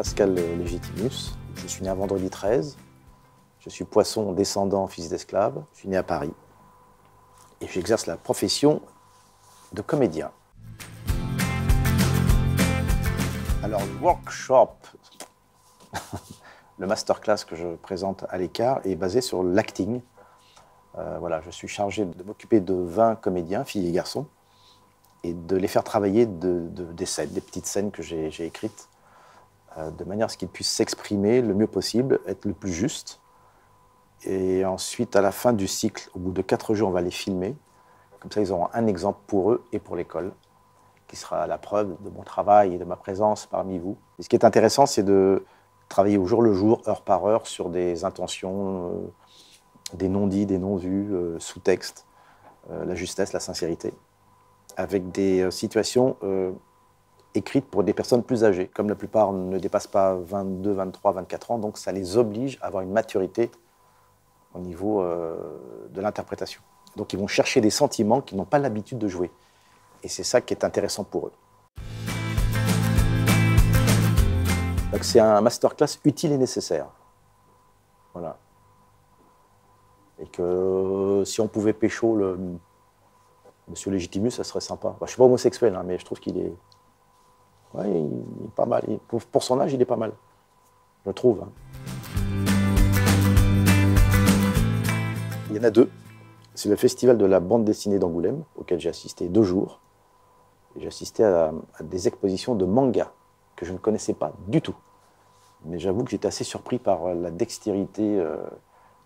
Pascal Légitimus. Je suis né un vendredi 13. Je suis poisson descendant, fils d'esclave. Je suis né à Paris. Et j'exerce la profession de comédien. Alors, le workshop, le masterclass que je présente à l'écart est basé sur l'acting. Voilà, je suis chargé de m'occuper de 20 comédiens, filles et garçons, et de les faire travailler des scènes, des petites scènes que j'ai écrites, de manière à ce qu'ils puissent s'exprimer le mieux possible, être le plus juste. Et ensuite, à la fin du cycle, au bout de 4 jours, on va les filmer. Comme ça, ils auront un exemple pour eux et pour l'école, qui sera la preuve de mon travail et de ma présence parmi vous. Et ce qui est intéressant, c'est de travailler au jour le jour, heure par heure, sur des intentions, des non-dits, des non-vus, sous-texte, la justesse, la sincérité, avec des situations écrites pour des personnes plus âgées. Comme la plupart ne dépassent pas 22, 23, 24 ans, donc ça les oblige à avoir une maturité au niveau de l'interprétation. Donc ils vont chercher des sentiments qu'ils n'ont pas l'habitude de jouer. Et c'est ça qui est intéressant pour eux. Donc c'est un masterclass utile et nécessaire. Voilà. Et que si on pouvait pécho le Monsieur Légitimus, ça serait sympa. Enfin, je ne suis pas homosexuel, hein, mais je trouve qu'il est... Ouais, il est pas mal. Pour son âge, il est pas mal. Je trouve. Hein. Il y en a 2. C'est le festival de la bande dessinée d'Angoulême, auquel j'ai assisté 2 jours. J'ai assisté à des expositions de manga que je ne connaissais pas du tout. Mais j'avoue que j'étais assez surpris par la dextérité,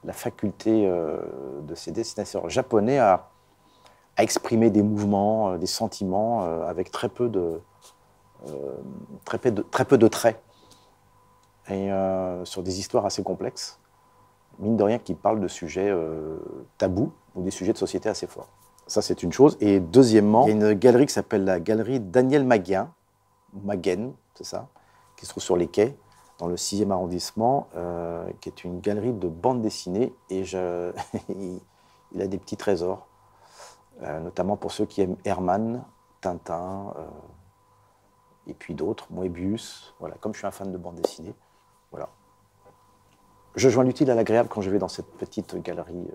la faculté de ces dessinateurs japonais à exprimer des mouvements, des sentiments avec très peu de traits. Et sur des histoires assez complexes, mine de rien, qui parlent de sujets tabous ou des sujets de société assez forts. Ça, c'est une chose. Et deuxièmement, il y a une galerie qui s'appelle la galerie Daniel Maguen, c'est ça, qui se trouve sur les quais, dans le 6e arrondissement, qui est une galerie de bande dessinée. Et il a des petits trésors, notamment pour ceux qui aiment Herman, Tintin, et puis d'autres, Moebius. Voilà, comme je suis un fan de bande dessinée, voilà. Je joins l'utile à l'agréable quand je vais dans cette petite galerie